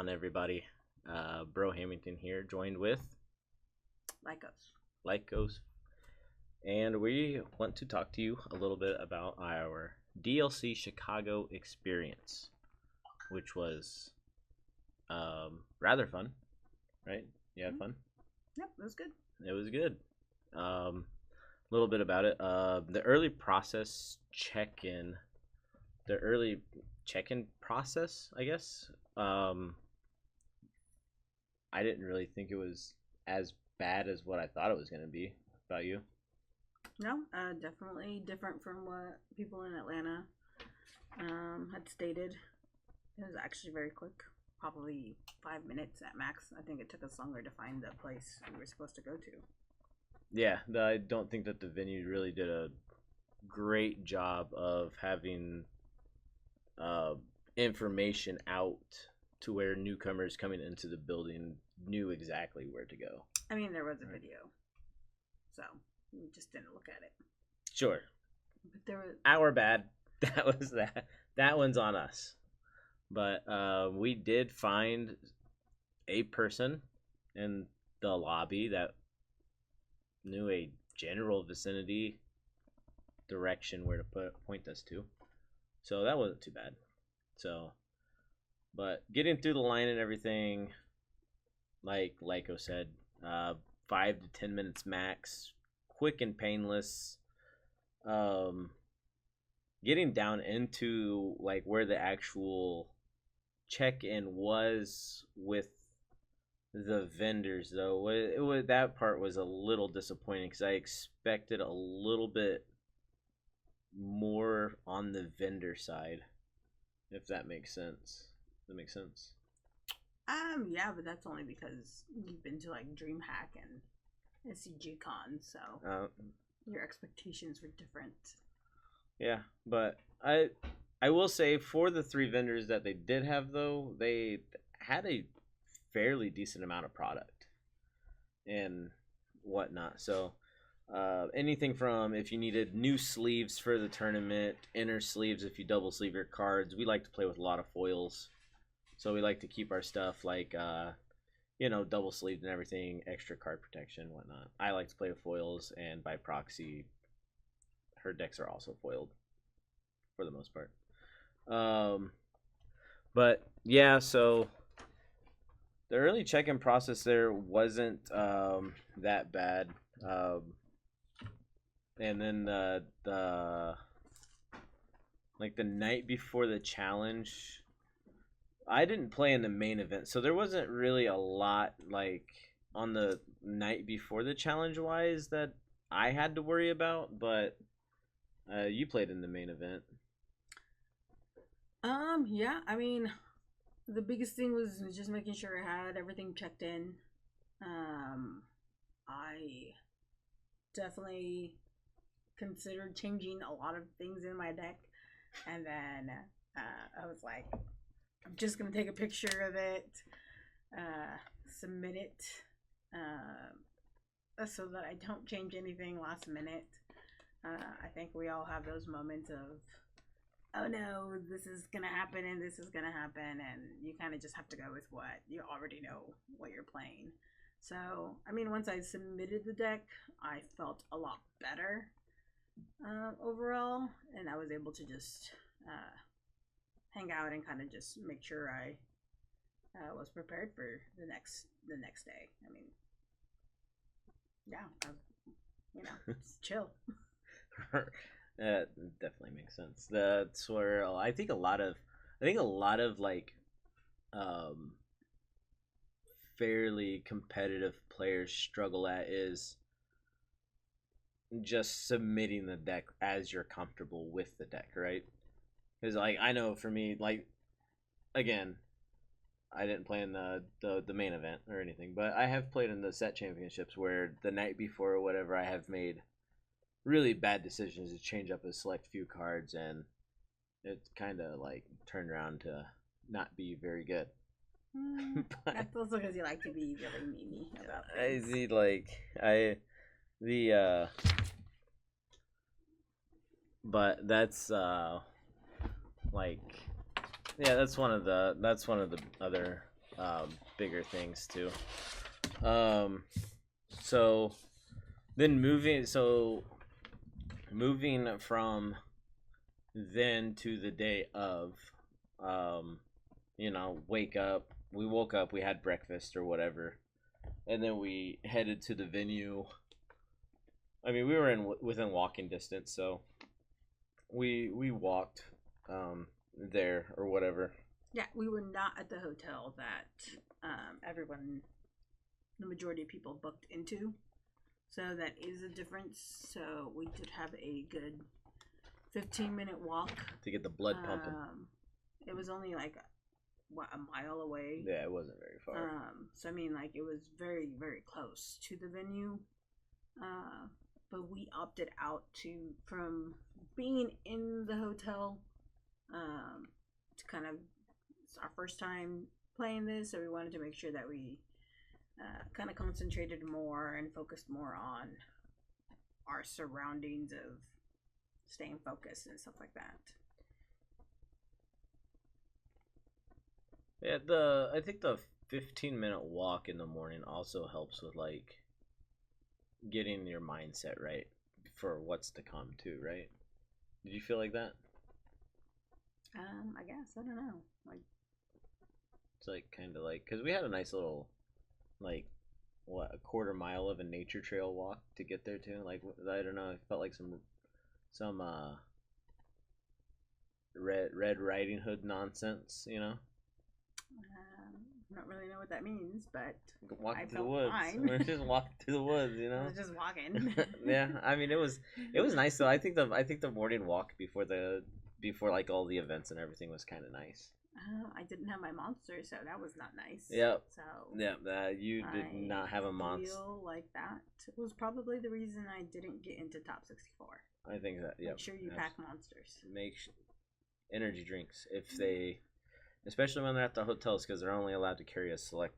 on, everybody? Brohammington here, joined with Lykoss, and we want to talk to you a little bit about our DLC Chicago experience, which was rather fun, right? You had fun? Yep, it was good. It was good. A little bit about it. The early check-in process, I guess. I didn't really think it was as bad as what I thought it was going to be. About you? No, definitely different from what people in Atlanta had stated. It was actually very quick, probably 5 minutes at max. I think it took us longer to find the place we were supposed to go to. Yeah, I don't think that the venue really did a great job of having information out to where newcomers coming into the building knew exactly where to go. I mean, there was a video, so we just didn't look at it. Sure. But there was our bad. That was that. That one's on us. But we did find a person in the lobby that knew a general vicinity direction where to point us to. So that wasn't too bad. So, but getting through the line and everything, like Lyko said, 5 to 10 minutes max, quick and painless. Getting down into like where the actual check-in was with the vendors, though, it was that part was a little disappointing because I expected a little bit more on the vendor side, if that makes sense. Does that make sense? Yeah, but that's only because you've been to like DreamHack and SCG Con, so your expectations were different. Yeah, but I will say for the 3 vendors that they did have, though, they had a fairly decent amount of product and whatnot. So anything from if you needed new sleeves for the tournament, inner sleeves if you double sleeve your cards. We like to play with a lot of foils, so we like to keep our stuff like double sleeved and everything, extra card protection, whatnot. I like to play with foils, and by proxy her decks are also foiled for the most part. But yeah, so the early check-in process there wasn't that bad. And then the night before the challenge, I didn't play in the main event, so there wasn't really a lot like on the night before the challenge wise that I had to worry about. But you played in the main event. Yeah, I mean, the biggest thing was just making sure I had everything checked in. I definitely considered changing a lot of things in my deck, and then I was like, I'm just gonna take a picture of it, submit it, so that I don't change anything last minute. I think we all have those moments of, oh no, this is gonna happen and this is gonna happen, and you kind of just have to go with what you already know what you're playing. So, I mean, once I submitted the deck, I felt a lot better overall, and I was able to just hang out and kind of just make sure I was prepared for the next day. I mean, yeah, just chill. That definitely makes sense. That's where I think a lot of like fairly competitive players struggle at is just submitting the deck as you're comfortable with the deck, right? Because like I know for me, like again, I didn't play in the main event or anything, but I have played in the set championships where the night before or whatever I have made really bad decisions to change up a select few cards, and it kind of like turned around to not be very good. That's also because you like to be really memey about I things. see, like but that's like, yeah, that's one of the other bigger things too. So then moving from then to the day of, wake up. We woke up, we had breakfast or whatever, and then we headed to the venue. I mean, we were within walking distance, so we walked there or whatever. Yeah, we were not at the hotel that the majority of people booked into. So that is a difference. So we did have a good 15-minute walk to get the blood pumping. It was only like a mile away. Yeah, it wasn't very far. So I mean, like, it was very, very close to the venue. But we opted out from being in the hotel. To kind of, it's our first time playing this, so we wanted to make sure that we kind of concentrated more and focused more on our surroundings of staying focused and stuff like that. Yeah, I think the 15-minute walk in the morning also helps with like getting your mindset right for what's to come too, right? Did you feel like that? I guess, I don't know. Like, it's like kind of like, because we had a nice little, like, a quarter mile of a nature trail walk to get there too. Like, I don't know, it felt like some Red Riding Hood nonsense, you know. I don't really know what that means, but walking through the woods. Fine. We're just walking through the woods, you know. I was just walking. Yeah, I mean, it was nice though. I think the morning walk before like all the events and everything was kind of nice. I didn't have my monster, so that was not nice. Yep. So yeah, you did not have a monster. I feel like that was probably the reason I didn't get into top 64. I think that. Yeah. Make sure you pack monsters. Energy drinks if they. Especially when they're at the hotels, because they're only allowed to carry a select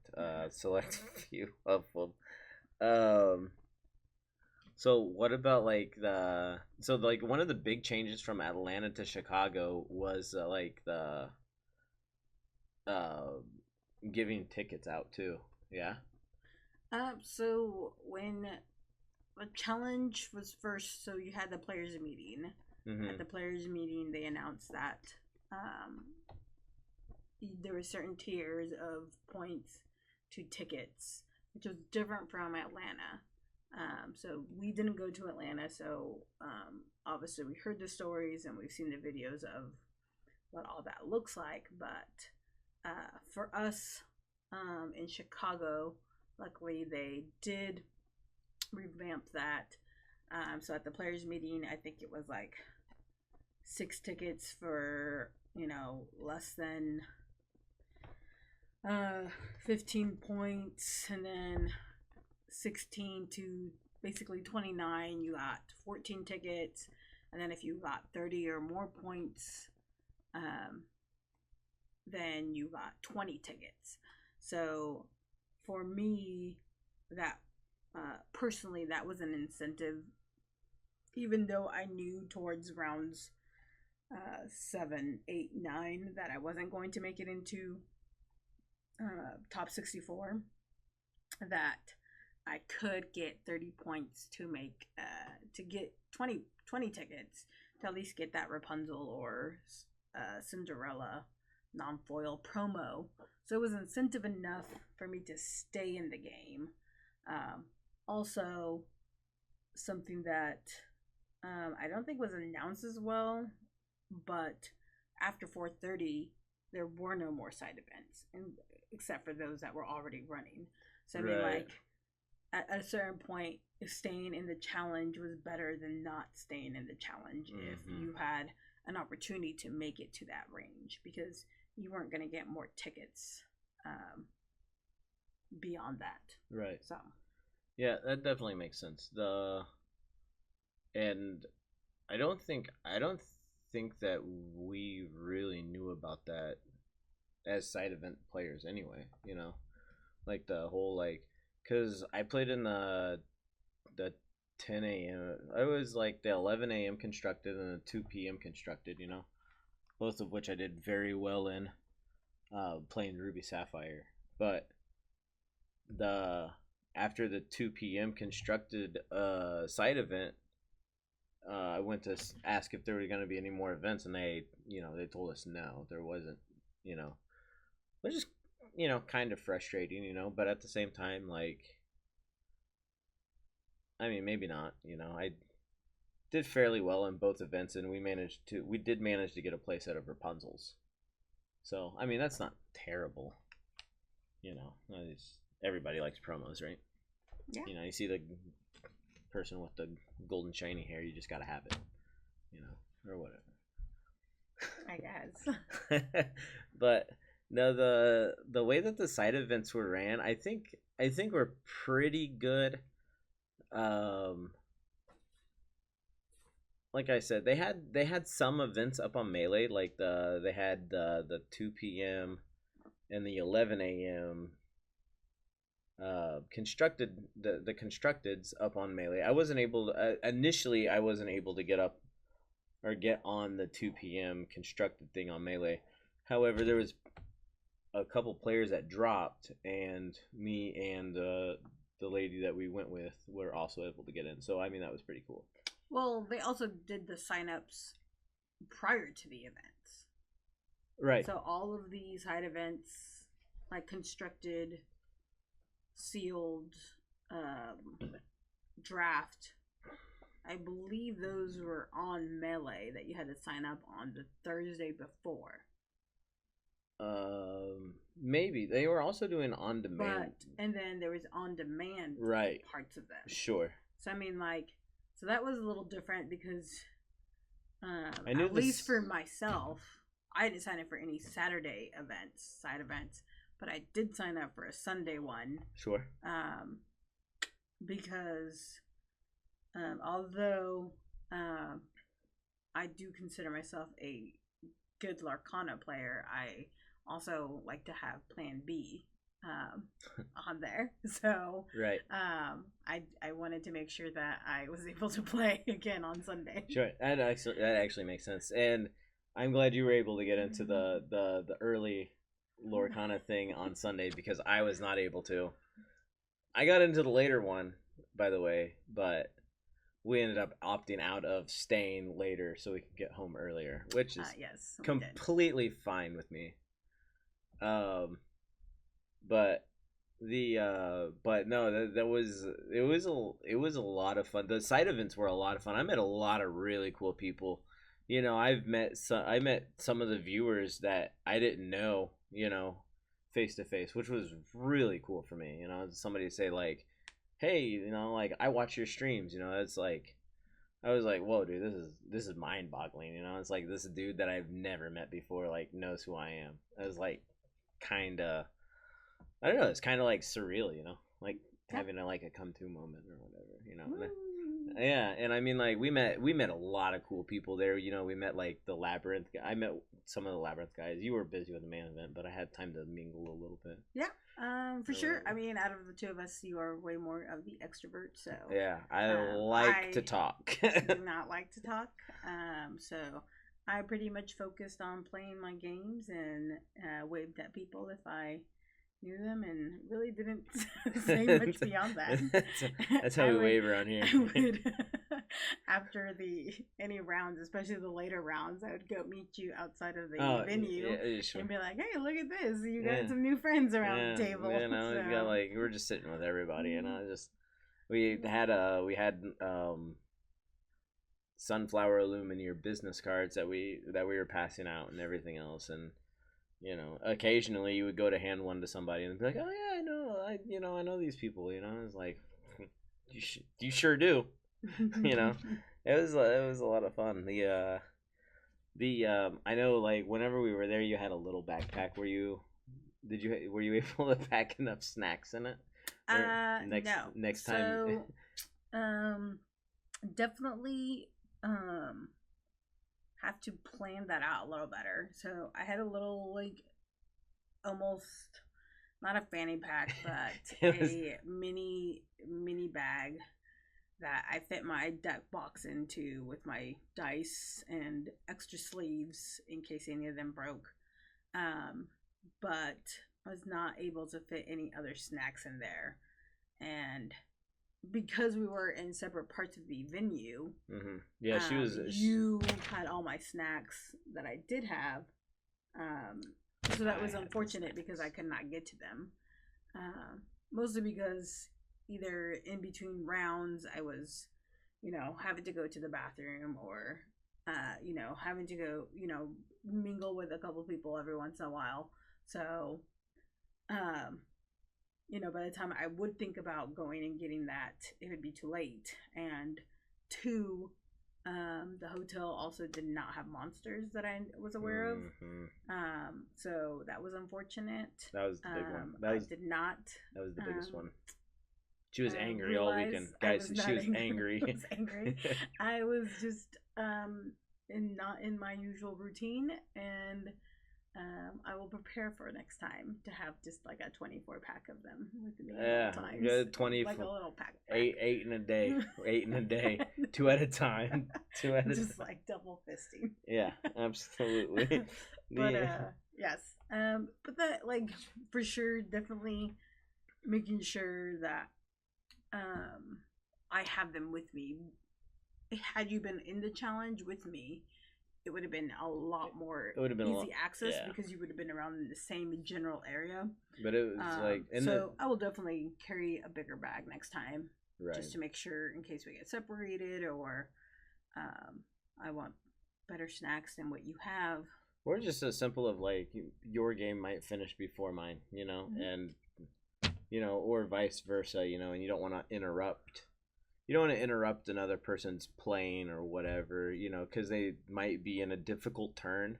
few of them. So what about like one of the big changes from Atlanta to Chicago was like the giving tickets out too. Yeah. So when the challenge was first, so you had the players meeting. Mm-hmm. At the players meeting, they announced that there were certain tiers of points to tickets, which was different from Atlanta. So we didn't go to Atlanta, so obviously we heard the stories and we've seen the videos of what all that looks like. But for us in Chicago, luckily they did revamp that. So at the players meeting, I think it was like 6 tickets for, less than 15 points, and then 16 to basically 29 you got 14 tickets, and then if you got 30 or more points, then you got 20 tickets. So for me, that personally, that was an incentive, even though I knew towards rounds 7, 8, 9 that I wasn't going to make it into top 64, that I could get 30 points to make to get 20 tickets to at least get that Rapunzel or Cinderella non-foil promo. So it was incentive enough for me to stay in the game. Also, something that I don't think was announced as well, but after 4:30 there were no more side events, except for those that were already running. So I mean, like, at a certain point, staying in the challenge was better than not staying in the challenge if you had an opportunity to make it to that range, because you weren't going to get more tickets beyond that. Right. So yeah, that definitely makes sense. And I don't think that we really knew about that as side event players anyway, like the whole, like, because I played in the 10 a.m. I was like the 11 a.m. constructed and the 2 p.m. constructed, both of which I did very well in, playing Ruby Sapphire. but after the 2 p.m. constructed side event, I went to ask if there were going to be any more events, and they told us no, there wasn't. Which is kind of frustrating, but at the same time, like, I mean, maybe not. I did fairly well in both events, and we did manage to get a place out of Rapunzel's. So I mean, that's not terrible. Everybody likes promos, right? Yeah. You see the person with the golden shiny hair, you just gotta have it, or whatever. I guess. But no, the way that the side events were ran, I think were pretty good. Like I said, they had some events up on Melee, like they had the 2 p.m. and the 11 a.m. Constructed the constructeds up on Melee. I wasn't able to initially. I wasn't able to get up or get on the 2 p.m. constructed thing on Melee. However, there was a couple players that dropped, and me and the lady that we went with were also able to get in. So I mean, that was pretty cool. Well, they also did the sign-ups prior to the events. Right. So all of these side events, like constructed, sealed, draft, I believe those were on Melee that you had to sign up on the Thursday before. Maybe they were also doing on demand, and then there was on demand right parts of them. Sure. So I mean, so that was a little different because, I knew at least for myself, I didn't sign up for any Saturday side events, but I did sign up for a Sunday one. Sure. Because, although, I do consider myself a good Larcana player, I also like to have Plan B on there. So right. I wanted to make sure that I was able to play again on Sunday. Sure, that actually makes sense, and I'm glad you were able to get into the early Lorcana thing on Sunday because I was not able to. I got into the later one, by the way, but we ended up opting out of staying later so we could get home earlier, which is completely fine with me. But no, it was a lot of fun. The side events were a lot of fun. I met a lot of really cool people. I met some of the viewers that I didn't know, face to face, which was really cool for me. Somebody say like, hey, like I watch your streams. It's like, I was like, whoa, dude, this is mind boggling. It's like this dude that I've never met before, like knows who I am. I was like, kind of, I don't know, it's kind of like surreal, like having a come to moment or whatever, yeah. And I mean, like we met a lot of cool people there. We met like the Labyrinth. I met some of the Labyrinth guys. You were busy with the main event, but I had time to mingle a little bit. Yeah, for sure. I mean, out of the two of us, you are way more of the extrovert. So yeah, I like to talk. do not like to talk. So I pretty much focused on playing my games and waved at people if I knew them, and really didn't say much beyond that. That's how we wave around here. I would, after any rounds, especially the later rounds, I would go meet you outside of the venue sure. and be like, "Hey, look at this! You got some new friends around the table." So. We got we're just sitting with everybody, we had Sunflower Illumineer business cards that we were passing out and everything else, and occasionally you would go to hand one to somebody and be like, oh yeah, I know these people, it's like, you sure do. It was a lot of fun. I know, like, whenever we were there, you had a little backpack. Were you able to pack enough snacks in it? No. Next time. So, definitely have to plan that out a little better. So I had a little, like, almost not a fanny pack, but a mini bag that I fit my deck box into with my dice and extra sleeves in case any of them broke. But I was not able to fit any other snacks in there. And because we were in separate parts of the venue, yeah, she was. You had all my snacks that I did have, so that was unfortunate because I could not get to them. Mostly because either in between rounds I was, having to go to the bathroom or, having to go, mingle with a couple people every once in a while. So, by the time I would think about going and getting that, it would be too late. And two, the hotel also did not have monsters that I was aware of. So that was unfortunate. That was the big one. That was the biggest one. She was angry all weekend. Guys, she was angry. I was angry. I was just not in my usual routine, and I will prepare for next time to have just like a 24-pack of them with me. Yeah, good 20, like a little pack. Eight in a day, 2 at a time, just like double fisting. Yeah, absolutely. But yes, but that like for sure, definitely making sure that I have them with me. Had you been in the challenge with me, it would have been a lot more easy access because you would have been around in the same general area. But it was I will definitely carry a bigger bag next time, just to make sure in case we get separated or I want better snacks than what you have. Or just as simple of like your game might finish before mine, and or vice versa, and you don't want to interrupt. You don't want to interrupt another person's playing or whatever, because they might be in a difficult turn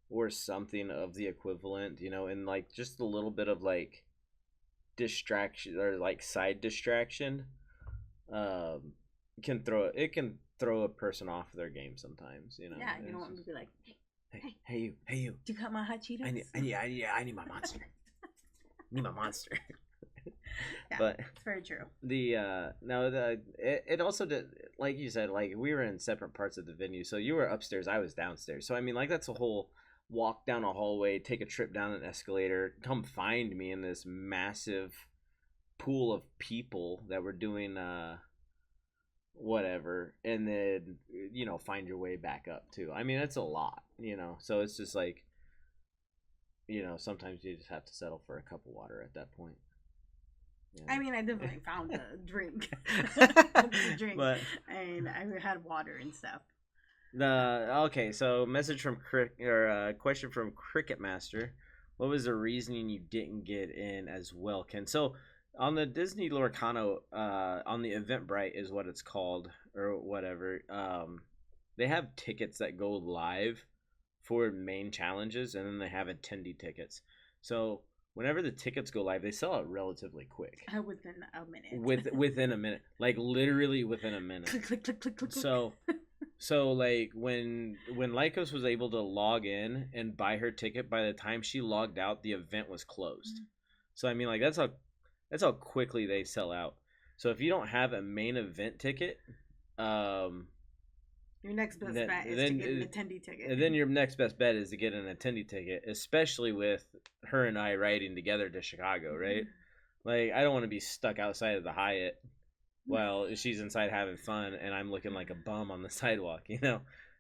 or something of the equivalent, and like just a little bit of like distraction or like side distraction can throw a person off their game sometimes, Yeah, you don't want to be like, hey you. Do you cut my hot Cheetos? I need my monster. Need my monster. Yeah, but it's very true. It also did, like you said, like we were in separate parts of the venue, so you were upstairs, I was downstairs, so I mean like that's a whole walk down a hallway, take a trip down an escalator, come find me in this massive pool of people that were doing whatever, and then find your way back up too. I mean it's a lot, so it's just like sometimes you just have to settle for a cup of water at that point. Yeah. I mean, I definitely found a drink, but and I had water and stuff. So message from question from Cricket Master: what was the reasoning you didn't get in as well, Ken? So on the Disney Lorcano, on the Eventbrite is what it's called or whatever. They have tickets that go live for main challenges, and then they have attendee tickets. So whenever the tickets go live, they sell out relatively quick. Within a minute. Within a minute, like literally within a minute. Click. So like when Lykoss was able to log in and buy her ticket, by the time she logged out, the event was closed. So I mean, like that's how quickly they sell out. So if you don't have a main event ticket, your next best bet is to get an attendee ticket. And then your next best bet is to get an attendee ticket, especially with her and I riding together to Chicago, right? Like, I don't want to be stuck outside of the Hyatt while she's inside having fun and I'm looking like a bum on the sidewalk,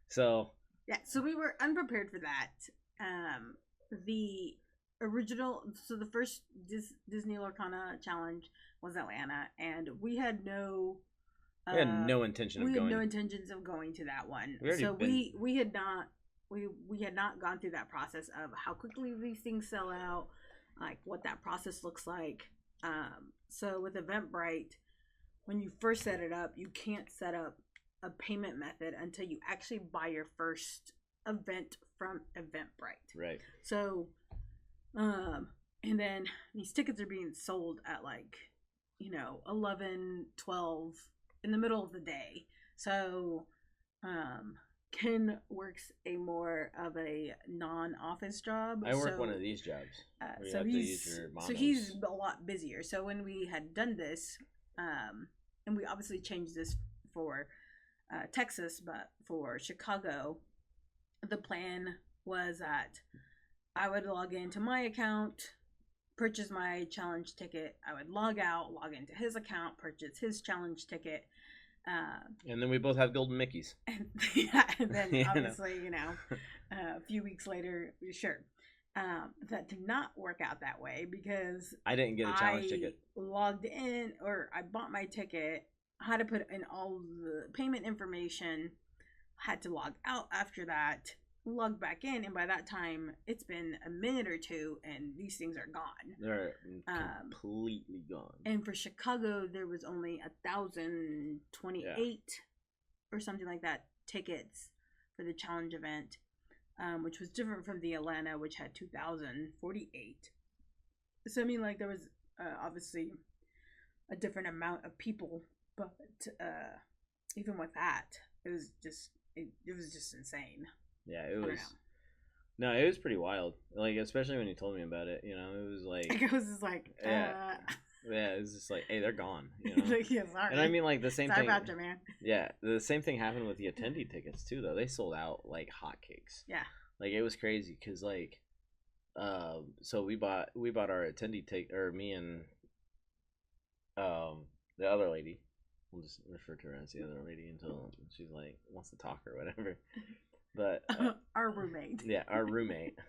So yeah, so we were unprepared for that. The first Disney Lorcana challenge was Atlanta, and we had no intention of going. We had no intentions of going to that one. We had not gone through that process of how quickly these things sell out, like what that process looks like. So with Eventbrite, when you first set it up, you can't set up a payment method until you actually buy your first event from Eventbrite. Right. So, and then these tickets are being sold at 11, 12 in the middle of the day. So Ken works a more of a non-office job. I work one of these jobs. So he's a lot busier. So when we had done this, and we obviously changed this for Texas, but for Chicago, the plan was that I would log into my account, purchase my challenge ticket, I would log out, log into his account, purchase his challenge ticket. And then we both have golden Mickeys. And, yeah, and then obviously, a few weeks later, sure. That did not work out that way because I didn't get a challenge ticket. Logged in, or I bought my ticket, had to put in all the payment information, had to log out after that, log back in, and by that time it's been a minute or two and these things are gone. They're completely gone. And for Chicago there was only 1,028 or something like that tickets for the challenge event, which was different from the Atlanta, which had 2,048. So I mean, like, there was obviously a different amount of people, but even with that, it was just insane. Yeah, it was. No, it was pretty wild. Like, especially when you told me about it. It was like. It was just like. Yeah, it was just like, hey, they're gone. Like, yeah, sorry. And I mean, like, the same sorry thing. About you, man. Yeah, the same thing happened with the attendee tickets too. Though they sold out like hotcakes. Yeah. Like, it was crazy because like, so we bought our attendee ticket, or me and the other lady. We'll just refer to her as the other lady until she's like wants to talk or whatever. But our roommate. Yeah, our roommate.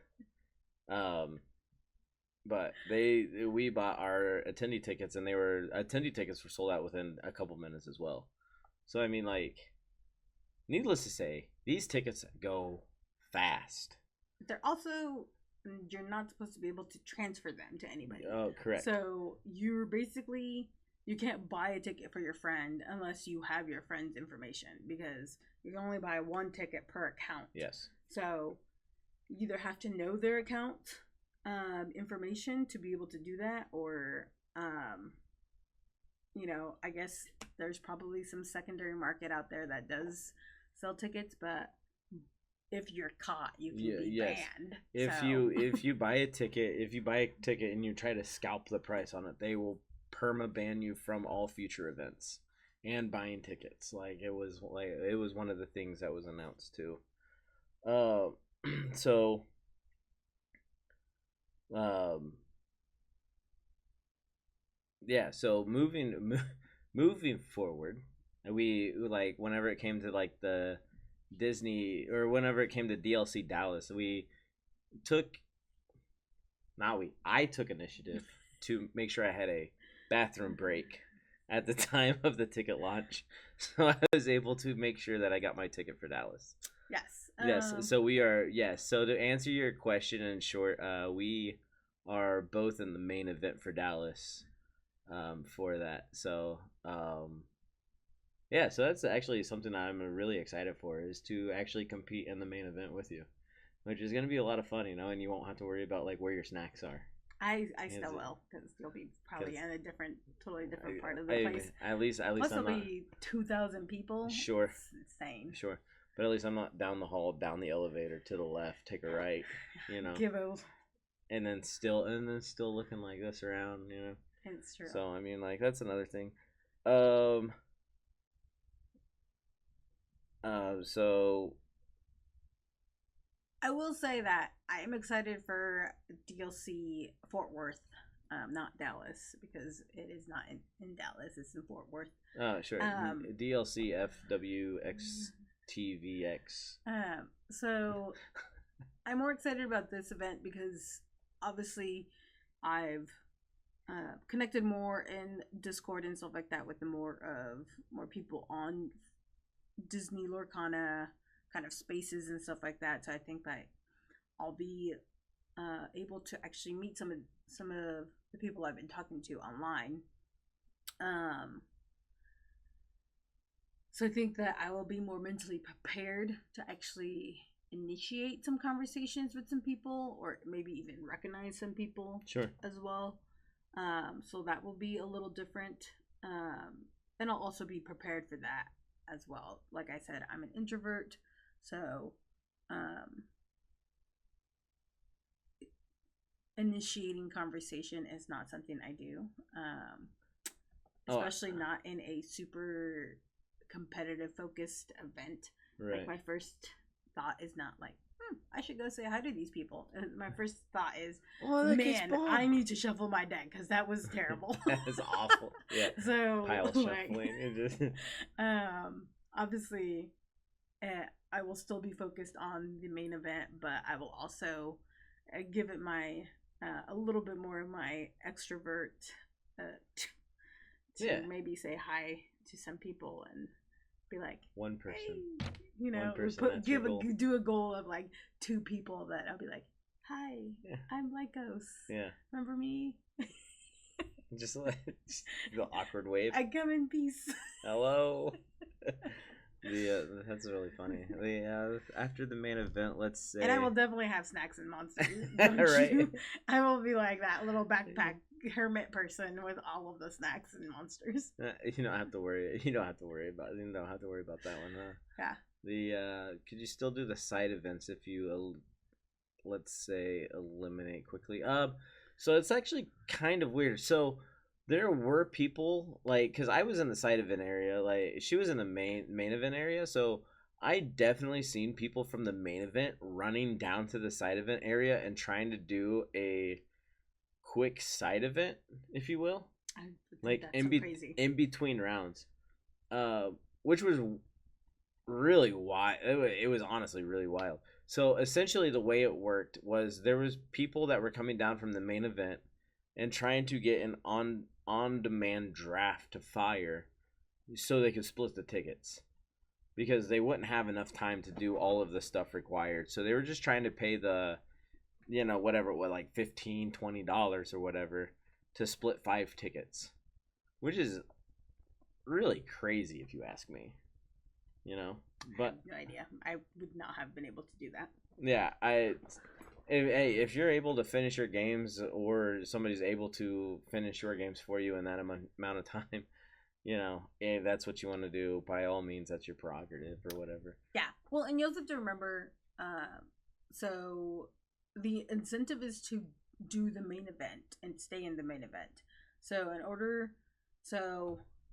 But we bought our attendee tickets, and attendee tickets were sold out within a couple minutes as well. So I mean, like, needless to say, these tickets go fast. They're also, you're not supposed to be able to transfer them to anybody. Oh, correct. So you can't buy a ticket for your friend unless you have your friend's information, because you can only buy one ticket per account. Yes. So you either have to know their account information to be able to do that, or I guess there's probably some secondary market out there that does sell tickets, but if you're caught, you can be banned. If you buy a ticket and you try to scalp the price on it, they will perma ban you from all future events and buying tickets. Like, it was one of the things that was announced too. So moving forward, we, like, whenever it came to like the Disney, or whenever it came to DLC Dallas, I took initiative to make sure I had a bathroom break at the time of the ticket launch, so I was able to make sure that I got my ticket for Dallas. Yes. So we are. Yes. So to answer your question in short, we are both in the main event for Dallas, for that. So yeah. So that's actually something I'm really excited for, is to actually compete in the main event with you, which is going to be a lot of fun, and you won't have to worry about like where your snacks are. I still will, because you'll be probably in a totally different part of the place. At least Plus I'm there'll not. be 2,000 people. Sure. It's insane. Sure. But at least I'm not down the hall, down the elevator, to the left, take a right, Give out. And then still looking like this around, It's true. So I mean, like, that's another thing. So I will say that I am excited for DLC Fort Worth, not Dallas, because it is not in Dallas. It's in Fort Worth. Oh, sure. DLC FWXTVX. So I'm more excited about this event because obviously I've connected more in Discord and stuff like that with more people on Disney Lorcana kind of spaces and stuff like that. So I think that I'll be able to actually meet some of the people I've been talking to online. So I think that I will be more mentally prepared to actually initiate some conversations with some people, or maybe even recognize some people. Sure. As well. So that will be a little different. And I'll also be prepared for that as well. Like I said, I'm an introvert, so initiating conversation is not something I do. Especially not in a super competitive focused event. Right. Like, my first thought is not like I should go say hi to these people. And my first thought is, Oh, look, it's man, Bob. I need to shuffle my deck because that was terrible. That is awful. Yeah. So Pile like, shuffling. And just... obviously, I will still be focused on the main event, but I will also give it my a little bit more of my extrovert to maybe say hi to some people and be like one person. Hey, you know, do a goal of like 2 people that I'll be like, hi, I'm Lykoss. Yeah. Remember me? Just like the awkward wave. I come in peace. Hello. That's really funny. After the main event, let's say, and I will definitely have snacks and monsters. Right. I will be like that little backpack hermit person with all of the snacks and monsters. You don't have to worry. You don't have to worry about that one. Huh? Yeah. Could you still do the side events if you let's say eliminate quickly? So it's actually kind of weird. So there were people like, because I was in the side event area, like she was in the main event area, so I definitely seen people from the main event running down to the side event area and trying to do a quick side event, if you will, like in between rounds, which was really wild. It was honestly really wild. So essentially the way it worked was there was people that were coming down from the main event and trying to get an on-demand draft to fire so they could split the tickets, because they wouldn't have enough time to do all of the stuff required. So they were just trying to pay the, whatever, like $15-$20 or whatever to split 5 tickets, which is really crazy if you ask me. But I have no idea. I would not have been able to do that. Yeah, if you're able to finish your games, or somebody's able to finish your games for you in that amount of time, if that's what you want to do, by all means, that's your prerogative or whatever. Yeah. Well, and you also have to remember, so the incentive is to do the main event and stay in the main event. So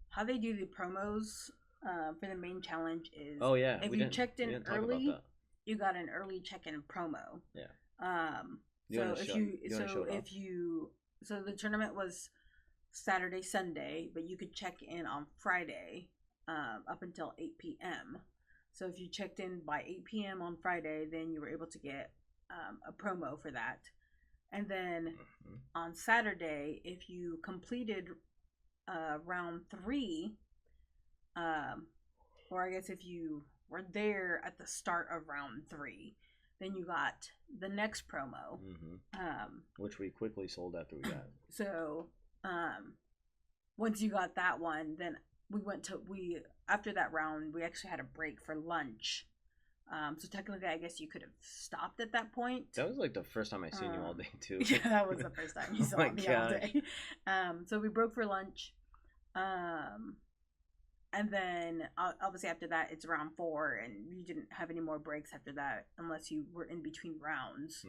how they do the promos for the main challenge is, if you checked in early, you got an early check-in promo. Yeah. So the tournament was Saturday, Sunday, but you could check in on Friday up until 8 p.m. So if you checked in by 8 p.m. on Friday, then you were able to get a promo for that. And then on Saturday, if you completed round 3, or I guess if you were there at the start of round 3, then you got the next promo, which we quickly sold after we got it. So once you got that one, then after that round we actually had a break for lunch. So technically, I guess you could have stopped at that point. That was like the first time I seen you all day too. Yeah, that was the first time you saw me all day. So we broke for lunch. And then obviously after that it's round 4, and you didn't have any more breaks after that unless you were in between rounds.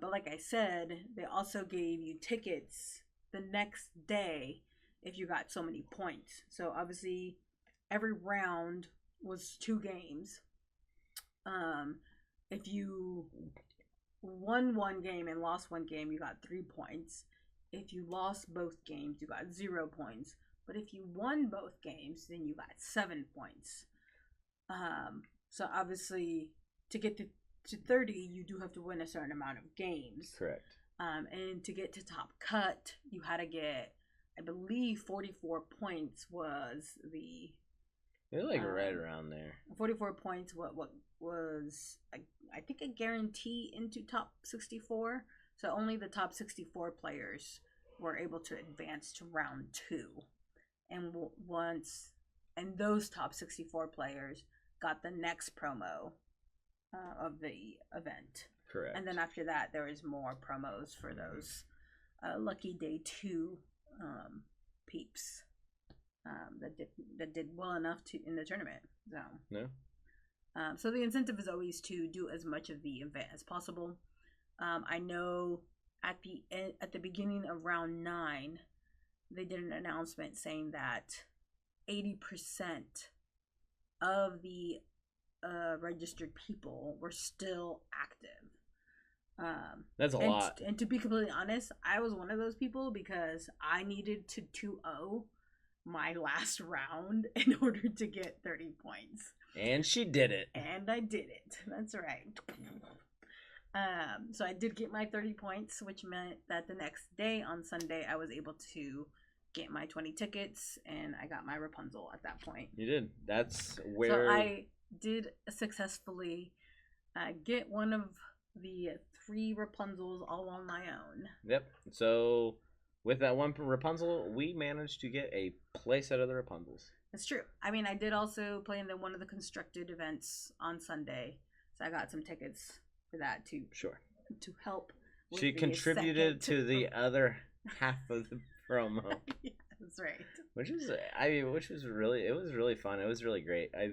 But like I said, they also gave you tickets the next day if you got so many points. So obviously every round was 2 games. If you won 1 game and lost 1 game, you got 3 points. If you lost both games, you got 0 points. But if you won both games, then you got 7 points. So obviously, to get to 30, you do have to win a certain amount of games. Correct. And to get to top cut, you had to get, I believe, 44 points was the... They're like right around there. 44 points, what was, I think, a guarantee into top 64. So only the top 64 players were able to advance to round 2. And those top 64 players got the next promo of the event. Correct. And then after that, there was more promos for those lucky day 2 peeps that did well enough in the tournament. So no. So the incentive is always to do as much of the event as possible. I know at the beginning of round 9. They did an announcement saying that 80% of the registered people were still active. That's a lot. And to be completely honest, I was one of those people because I needed to 2-0 my last round in order to get 30 points. And she did it. And I did it. That's right. So I did get my 30 points, which meant that the next day on Sunday, I was able to get my 20 tickets, and I got my Rapunzel at that point. You did. That's where... So I did successfully get one of the 3 Rapunzels all on my own. Yep. So with that one Rapunzel, we managed to get a playset of the Rapunzels. That's true. I mean, I did also play in one of the constructed events on Sunday, so I got some tickets for that too. Sure. To help. She contributed to the other half of the promo. Yeah, that's right. Which was really fun. It was really great. I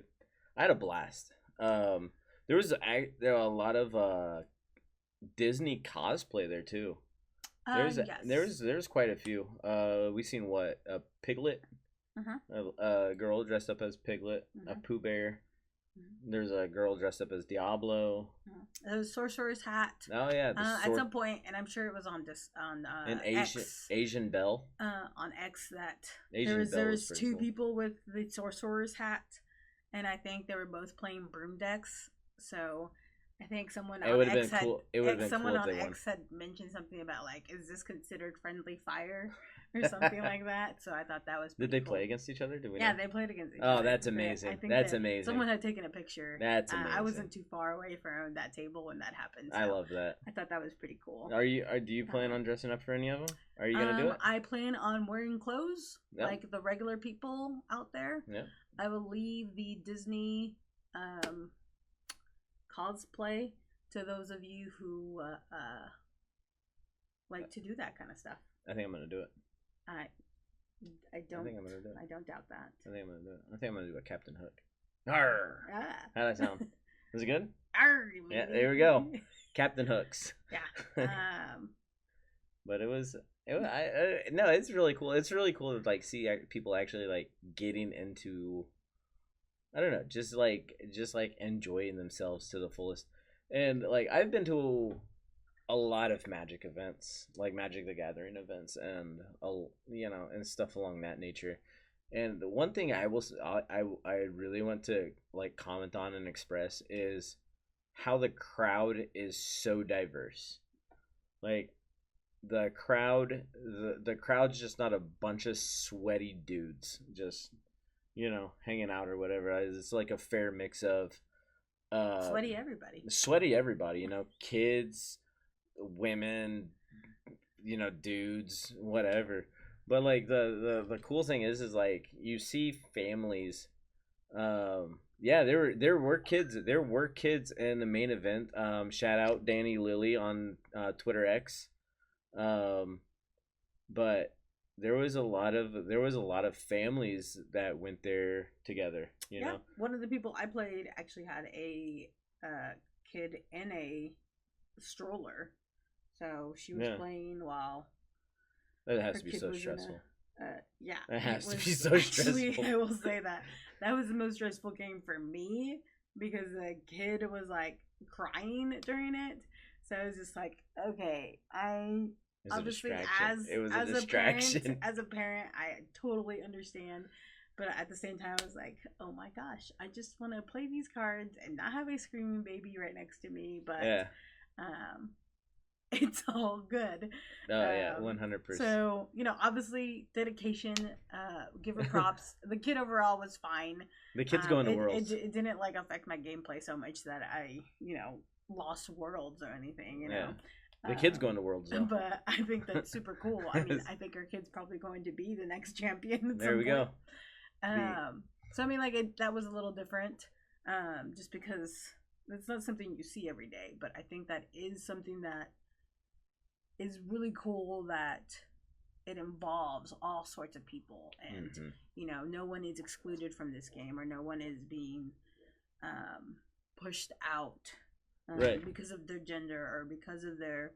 had a blast. There was a lot of Disney cosplay there too. There's quite a few. We seen what, a Piglet, a girl dressed up as Piglet, a Pooh Bear. There's a girl dressed up as Diablo. A sorcerer's hat. Oh yeah, at some point, and I'm sure it was on an X, Asian Belle. On X, that Asian there was two cool. people with the sorcerer's hat, and I think they were both playing broom decks. So I think someone on X had had mentioned something about like, is this considered friendly fire? Or something like that. So I thought that was pretty Did they cool. play against each other? Yeah, they played against each other. Oh, that's amazing. That's amazing. Someone had taken a picture. That's amazing. I wasn't too far away from that table when that happened. So I love that. I thought that was pretty cool. Do you plan on dressing up for any of them? Are you going to do it? I plan on wearing clothes like the regular people out there. Yeah. I will leave the Disney cosplay to those of you who like to do that kind of stuff. I think I'm going to do it. I don't. I think I'm gonna do it. I don't doubt that. I think I'm gonna do it. I think I'm gonna do a Captain Hook. Arr! How'd that sound? Was it good? Arr, yeah, there we go. Captain Hooks. Yeah. But it's really cool. It's really cool to like see people actually like getting into, I don't know, just like enjoying themselves to the fullest. And like I've been to a lot of Magic events, like Magic the Gathering events, and and stuff along that nature. And the one thing I really want to like comment on and express is how the crowd is so diverse. Like the crowd's just not a bunch of sweaty dudes just hanging out or whatever. It's like a fair mix of sweaty everybody, kids, women, dudes, whatever. But like the cool thing is like you see families. There were kids in the main event. Shout out Danny Lilly on Twitter X. But there was a lot of families that went there together. You know, one of the people I played actually had a kid in a stroller. So she was playing while. That has to be so stressful. It has to be so actually, stressful. I will say that was the most stressful game for me because the kid was like crying during it. So I was just like, okay, obviously as a parent, I totally understand. But at the same time, I was like, oh my gosh, I just want to play these cards and not have a screaming baby right next to me. But it's all good. Oh yeah, 100%. So obviously dedication. Give her props. The kid overall was fine. The kid's going to Worlds. It didn't like affect my gameplay so much that I lost Worlds or anything. The kid's going to Worlds though. But I think that's super cool. I mean, I think our kid's probably going to be the next champion. There we go. So I mean, that was a little different. Just because it's not something you see every day, but I think that is something that is really cool that it involves all sorts of people, and no one is excluded from this game, or no one is being pushed out because of their gender or because of their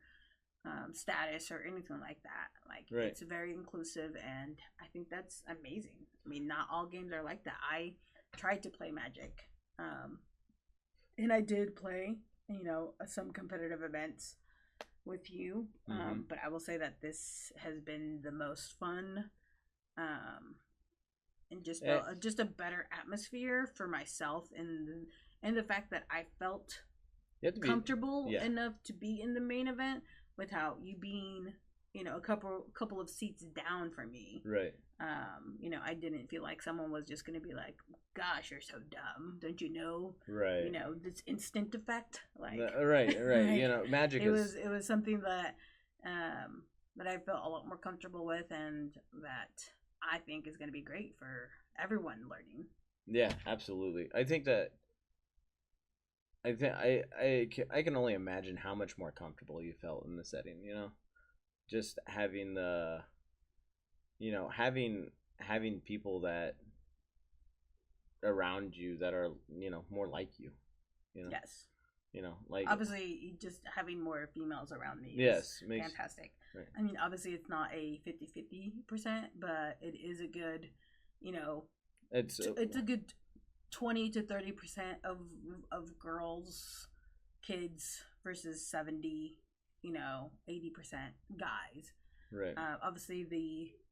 status or anything like that. Like it's very inclusive, and I think that's amazing. I mean, not all games are like that. I tried to play Magic And I did play, some competitive events with you. But I will say that this has been the most fun, and just a better atmosphere for myself, and the fact that I felt comfortable enough to be in the main event without you being, a couple of seats down from me. Right. I didn't feel like someone was just gonna be like, "Gosh, you're so dumb! Don't you know?" Right. This instant effect. Like, right. like, magic. It was something that that I felt a lot more comfortable with, and that I think is gonna be great for everyone learning. Yeah, absolutely. I think that. I can only imagine how much more comfortable you felt in the setting. Just having the. Having people that around you that are more like you. Yes. Like obviously just having more females around me is fantastic. Right. I mean, obviously it's not a 50-50%, but it is a good, it's a good 20 to 30% of girls, kids versus 70, 80% guys. Right. Obviously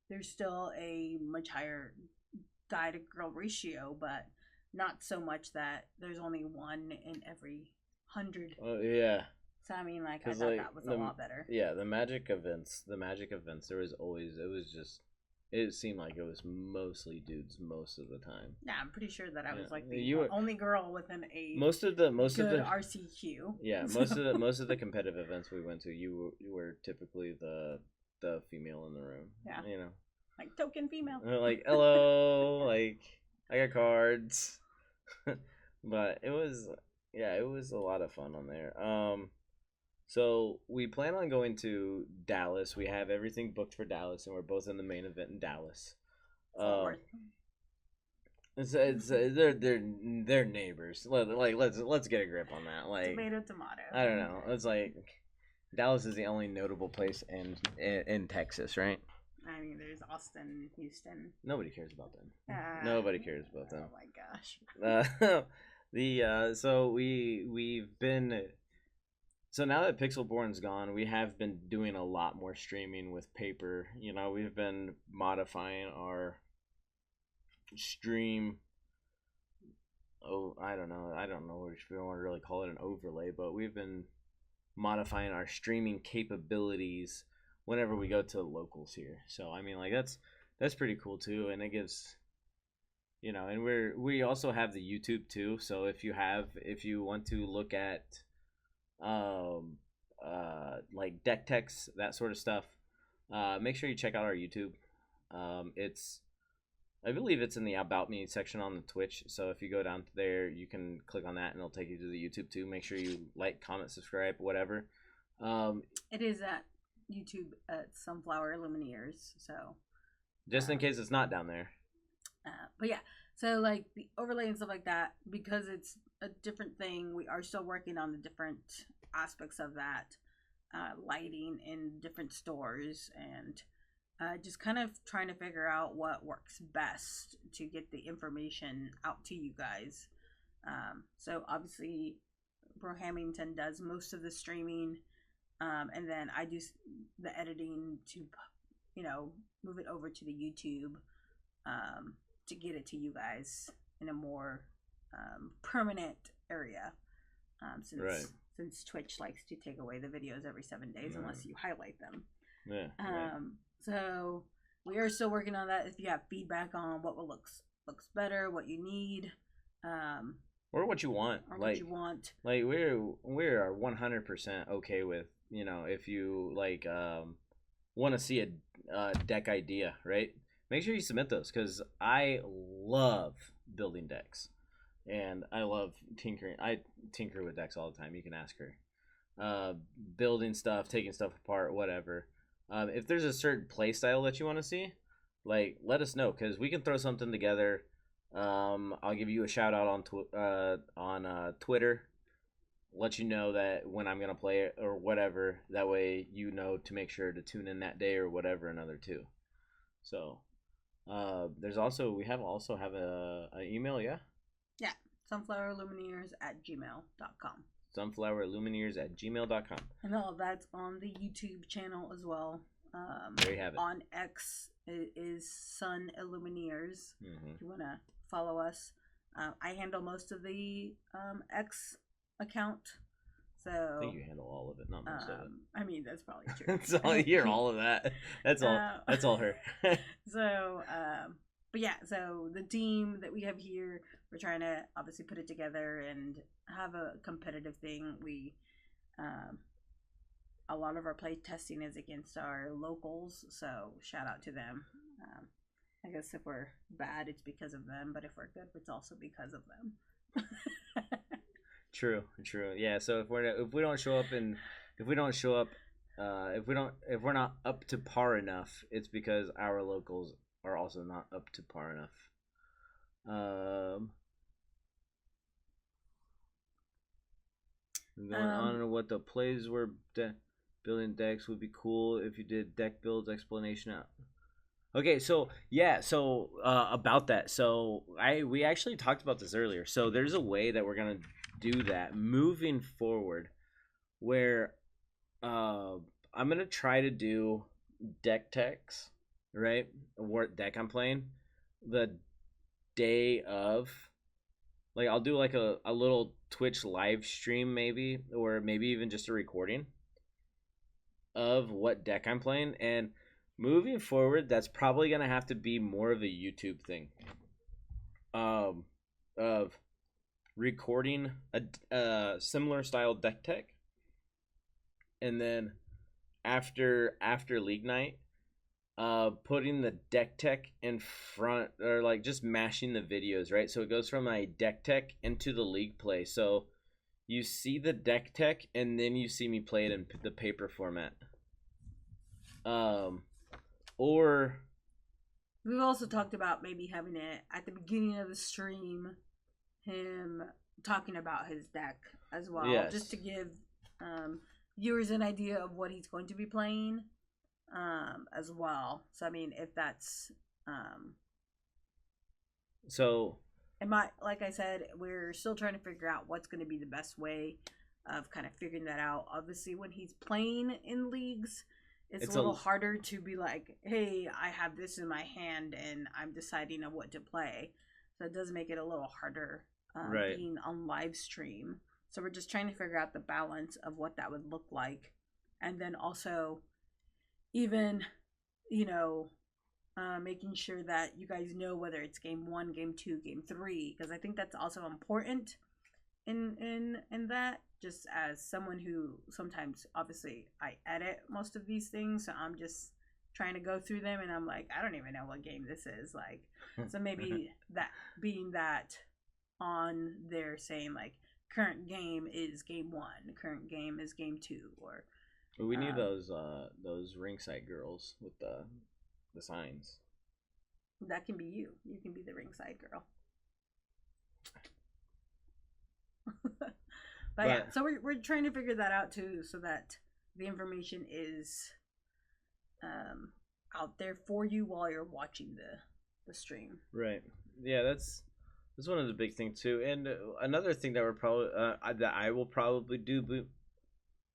there's still a much higher guy to girl ratio, but not so much that there's only one in every 100. Oh yeah. So I mean, I thought that was a lot better. Yeah, the magic events. It seemed like it was mostly dudes most of the time. Yeah, I'm pretty sure that I was like the only girl within a most of the RCQ. Yeah, most of the competitive events we went to, you were typically the female in the room. Yeah. Like token female. Like, hello, like I got cards. But it was a lot of fun on there. So we plan on going to Dallas. We have everything booked for Dallas, and we're both in the main event in Dallas. They're neighbors. Let's get a grip on that. Like tomato. I don't know. It's like Dallas is the only notable place in Texas, right? I mean, there's Austin, Houston. Nobody cares about them. Nobody cares about them. Oh my gosh. So we've been. So now that Pixelborn's gone, we have been doing a lot more streaming with paper. We've been modifying our stream. Oh, I don't know if we want to really call it an overlay, but we've been modifying our streaming capabilities whenever we go to locals here. So I mean, like that's pretty cool too, and it gives, and we also have the YouTube too. So if you want to look at like deck techs, that sort of stuff, make sure you check out our YouTube. I believe it's in the About Me section on the Twitch. So if you go down there, you can click on that and it'll take you to the YouTube too. Make sure you like, comment, subscribe, whatever. It is at YouTube at Sunflower Illumineers. So just in case it's not down there. But yeah, so like the overlay and stuff like that, because it's a different thing, we are still working on the different aspects of that, lighting in different stores, and just kind of trying to figure out what works best to get the information out to you guys. So obviously Brohammington does most of the streaming, and then I do the editing to move it over to the YouTube, to get it to you guys in a more permanent area, since Twitch likes to take away the videos every 7 days unless you highlight them. So we are still working on that. If you have feedback on what looks better, what you need, or what you want, like we are 100% okay with, if you like want to see a deck idea, right? Make sure you submit those, because I love building decks, and I love tinkering. I tinker with decks all the time. You can ask her. Building stuff, taking stuff apart, whatever. If there's a certain play style that you want to see, like, let us know, because we can throw something together. I'll give you a shout out on Twitter. Let you know that when I'm gonna play it or whatever. That way you know to make sure to tune in that day or whatever another too. So. We also have a email, yeah. Yeah. sunflowerillumineers@gmail.com. Sunflowerillumineers@gmail.com. And all of that's on the YouTube channel as well. There you have it. On X it is Sun Illumineers. Mm-hmm. If you want to follow us, I handle most of the X account. So I think you handle all of it, not most of it. I mean, that's probably true. That's all. You hear all of that. That's all. That's all her. So, but yeah. So the team that we have here, we're trying to obviously put it together and have a competitive thing. We, a lot of our play testing is against our locals, so shout out to them. I guess if we're bad, it's because of them, but if we're good, it's also because of them. True. Yeah. So if we're not up to par enough, it's because our locals are also not up to par enough. Going on what the plays were. Building decks would be cool if you did deck builds explanation out. Okay, so yeah, about that. So we actually talked about this earlier. So there's a way that we're gonna do that moving forward, where I'm gonna try to do deck techs, right? What deck I'm playing, the day of. Like I'll do like a little Twitch live stream maybe, or maybe even just a recording of what deck I'm playing, and moving forward, that's probably gonna have to be more of a YouTube thing. Of recording a similar style deck tech, and then after league night, putting the deck tech in front, or like just mashing the videos, right? So it goes from my deck tech into the league play. So you see the deck tech, and then you see me play it in the paper format. Or we've also talked about maybe having it at the beginning of the stream, him talking about his deck as well, yes, just to give viewers an idea of what he's going to be playing as well. So I mean, if that's so like I said, we're still trying to figure out what's going to be the best way of kind of figuring that out. Obviously, when he's playing in leagues, it's a little harder to be like, hey, I have this in my hand and I'm deciding on what to play. So it does make it a little harder right, being on live stream. So we're just trying to figure out the balance of what that would look like. And then also even, making sure that you guys know whether it's game 1, game 2, game 3. Because I think that's also important in that, just as someone who sometimes, obviously, I edit most of these things, so I'm just trying to go through them and I'm like, I don't even know what game this is, like, so maybe that being that on there saying like current game is game 1, current game is game 2, or we need those ringside girls with the signs. That can be you can be the ringside girl. But yeah, so we're trying to figure that out too, so that the information is out there for you while you're watching the stream. Right. Yeah, that's one of the big things too. And another thing that we're probably that I will probably do,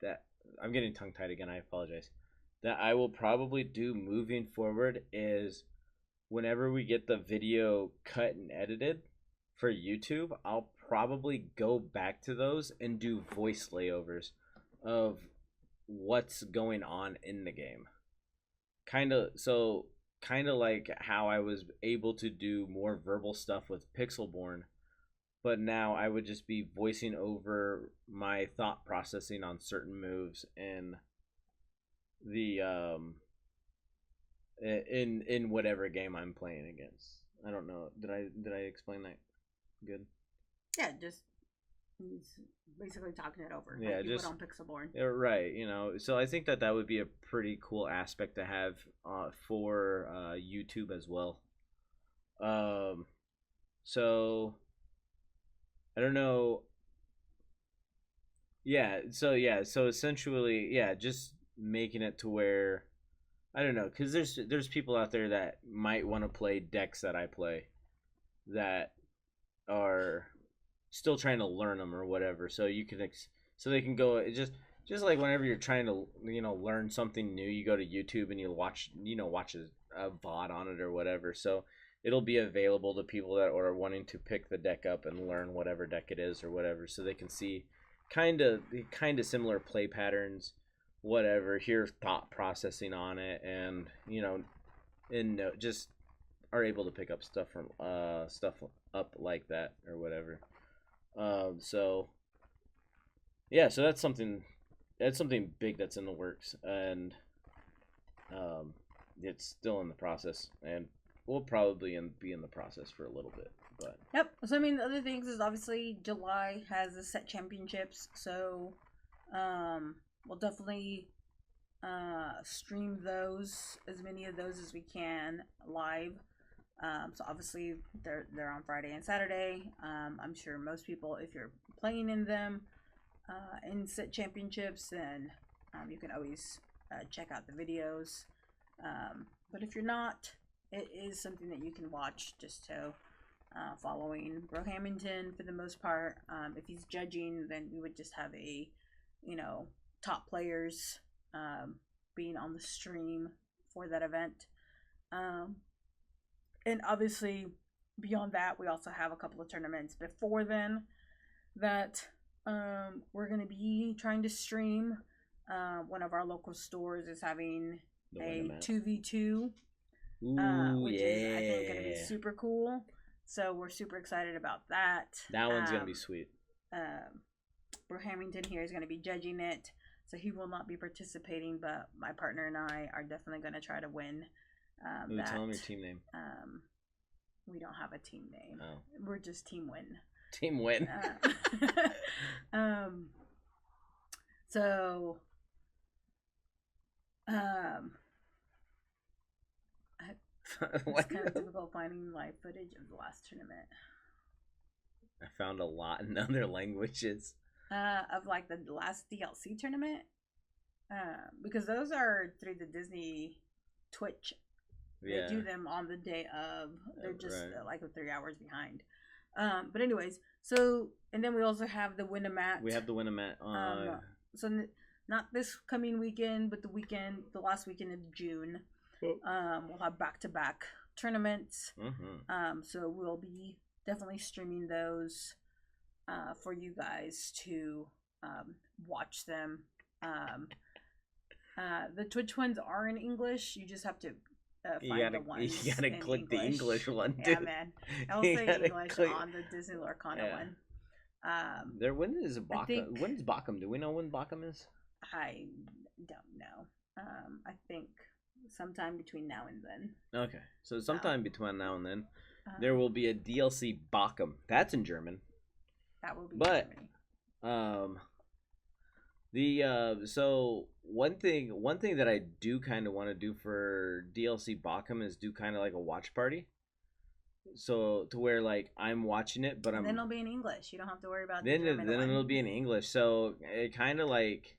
that I'm getting tongue tied again. I apologize. That I will probably do moving forward is whenever we get the video cut and edited for YouTube, I'll probably go back to those and do voice layovers of what's going on in the game. Kind of like how I was able to do more verbal stuff with Pixelborn, but now I would just be voicing over my thought processing on certain moves and the in whatever game I'm playing against. I don't know. Did I explain that good? Yeah, just basically talking it over. Yeah, like you just would on Pixelborn. Yeah, right. So I think that would be a pretty cool aspect to have for YouTube as well. So I don't know. So essentially, just making it to where, I don't know, because there's people out there that might want to play decks that I play that are still trying to learn them or whatever. So you can so they can go. It just like whenever you're trying to learn something new, you go to YouTube and you watch a VOD on it or whatever. So it'll be available to people that are wanting to pick the deck up and learn whatever deck it is or whatever, so they can see kind of similar play patterns, whatever, hear thought processing on it, and just are able to pick up stuff from stuff up like that or whatever. So yeah, so that's something big that's in the works, and it's still in the process, and we'll probably be in the process for a little bit. But yep. So I mean, the other things is obviously July has the set championships, so we'll definitely stream those, as many of those as we can, live. So obviously they're on Friday and Saturday. I'm sure most people, if you're playing in them, in set championships, then you can always check out the videos. But if you're not, it is something that you can watch just to following Brohammington for the most part. If he's judging, then we would just have a top players being on the stream for that event. And obviously beyond that, we also have a couple of tournaments before then that we're going to be trying to stream. One of our local stores is having a 2v2, which is, I think, going to be super cool. So we're super excited about that. That one's going to be sweet. Brohammington here is going to be judging it, so he will not be participating, but my partner and I are definitely going to try to win. Tell him your team name. We don't have a team name. Oh. We're just Team Win. Team Win. So it's kind of difficult finding live footage of the last tournament. I found a lot in other languages. Of like the last DLC tournament, because those are through the Disney Twitch. Yeah. They do them on the day of. They're just like 3 hours behind. But anyways, so, and then we also have the Win-A-Mat. We have the Win-A-Mat. So not this coming weekend, but the last weekend of June. We'll have back-to-back tournaments. Mm-hmm. So we'll be definitely streaming those for you guys to watch them. The Twitch ones are in English. You just have to find the ones. You gotta click the English one, dude. Yeah, man. I'll say English on the Disney Lorcana one. When is Bacchum? When is Bacchum? Do we know when Bacchum is? I don't know. I think sometime between now and then. Okay, so sometime between now and then, there will be a DLC Bacchum. That's in German. That will be in Germany. So one thing that I do kind of want to do for DLC Bacchum is do kind of like a watch party. So to where like I'm watching it, but then it'll be in English. You don't have to worry about then it'll be in English. So it kind of like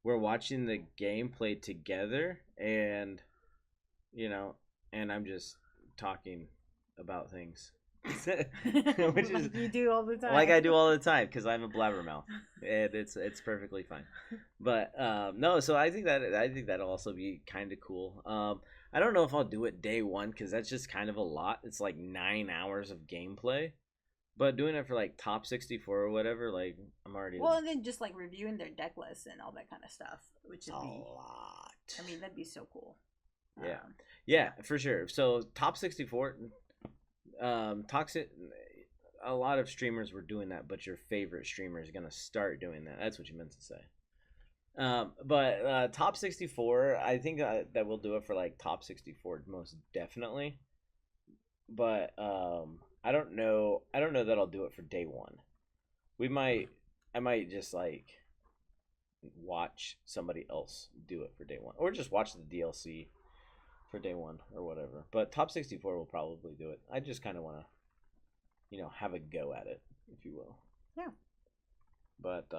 we're watching the gameplay together, and and I'm just talking about things. Which is you do all the time. Like I do all the time because I'm a blabbermouth, and it's perfectly fine. But no, so I think that'll also be kind of cool. I don't know if I'll do it day one because that's just kind of a lot. It's like 9 hours of gameplay, but doing it for like top 64 or whatever, like I'm already and then just like reviewing their deck lists and all that kind of stuff, which would be a lot. I mean, that'd be so cool. Yeah, for sure. So top 64. Toxic. A lot of streamers were doing that, but your favorite streamer is gonna start doing that. That's what you meant to say. But top 64, I think that we'll do it for like top 64 most definitely. But I don't know that I'll do it for day one. I might just like watch somebody else do it for day one, or just watch the DLC for day one or whatever. But top 64 will probably do it. I just kind of want to have a go at it, if you will. Yeah. But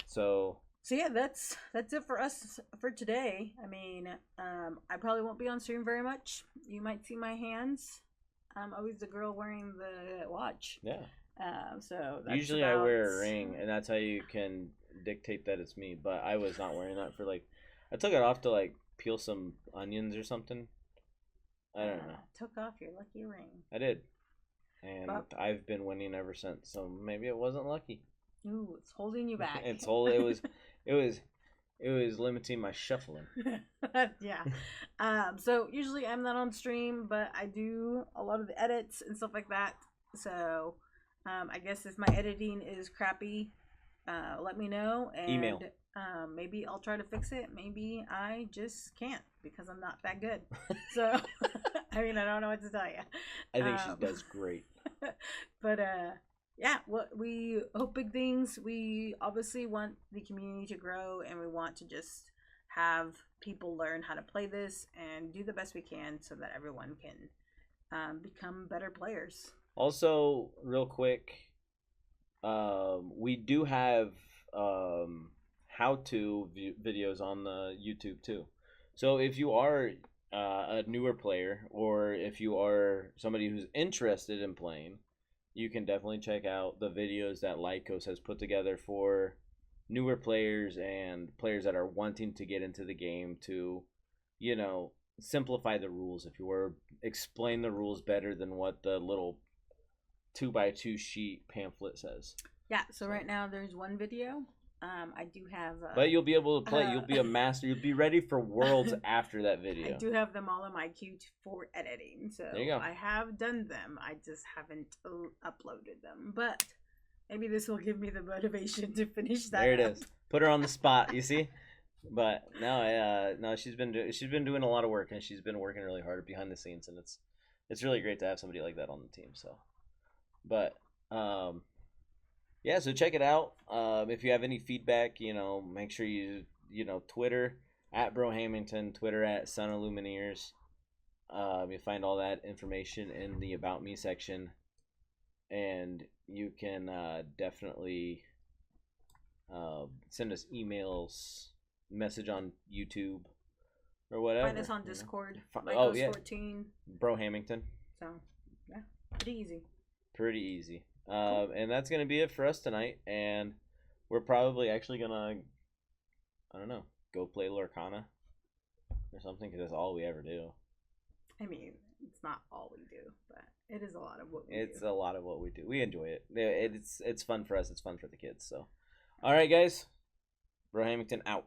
so yeah, that's it for us for today. I mean, I probably won't be on stream very much. You might see my hands. I'm always the girl wearing the watch. Yeah. So that's Usually I wear a ring, and that's how you can dictate that it's me. But I was not wearing that for like. I took it off to like peel some onions or something. I don't know. Took off your lucky ring. I did, and I've been winning ever since. So maybe it wasn't lucky. Ooh, it's holding you back. It was limiting my shuffling. Yeah. So usually I'm not on stream, but I do a lot of the edits and stuff like that. So I guess if my editing is crappy, let me know, and email. Maybe I'll try to fix it. Maybe I just can't because I'm not that good. So I mean, I don't know what to tell you. I think she does great. But yeah, we hope big things. We obviously want the community to grow, and we want to just have people learn how to play this and do the best we can so that everyone can become better players. Also, real quick, we do have how-to videos on the YouTube too. So if you are a newer player, or if you are somebody who's interested in playing, you can definitely check out the videos that Lykoss has put together for newer players and players that are wanting to get into the game to, simplify the rules, if you were, explain the rules better than what the little 2x2 sheet pamphlet says. Yeah, so right now there's one video. I do have... but you'll be able to play. You'll be a master. You'll be ready for Worlds after that video. I do have them all in my queue for editing. So there you go. I have done them. I just haven't uploaded them. But maybe this will give me the motivation to finish that. There it is. Put her on the spot, you see? But no, she's been doing a lot of work, and she's been working really hard behind the scenes, and it's really great to have somebody like that on the team. So, but yeah, so check it out. If you have any feedback, make sure you Twitter at Brohammington, Twitter at Sunflower Illumineers. You find all that information in the About Me section, and you can definitely send us emails, message on YouTube, or whatever. Find us on Discord. Lykoss14. Brohammington. So yeah, pretty easy. Pretty easy. Cool. And that's going to be it for us tonight. And we're probably actually going to, I don't know, go play Lorcana or something, because that's all we ever do. I mean, it's not all we do, but it is a lot of what we do. It's a lot of what we do. We enjoy it. It's fun for us. It's fun for the kids. So, all right, guys. Brohammington out.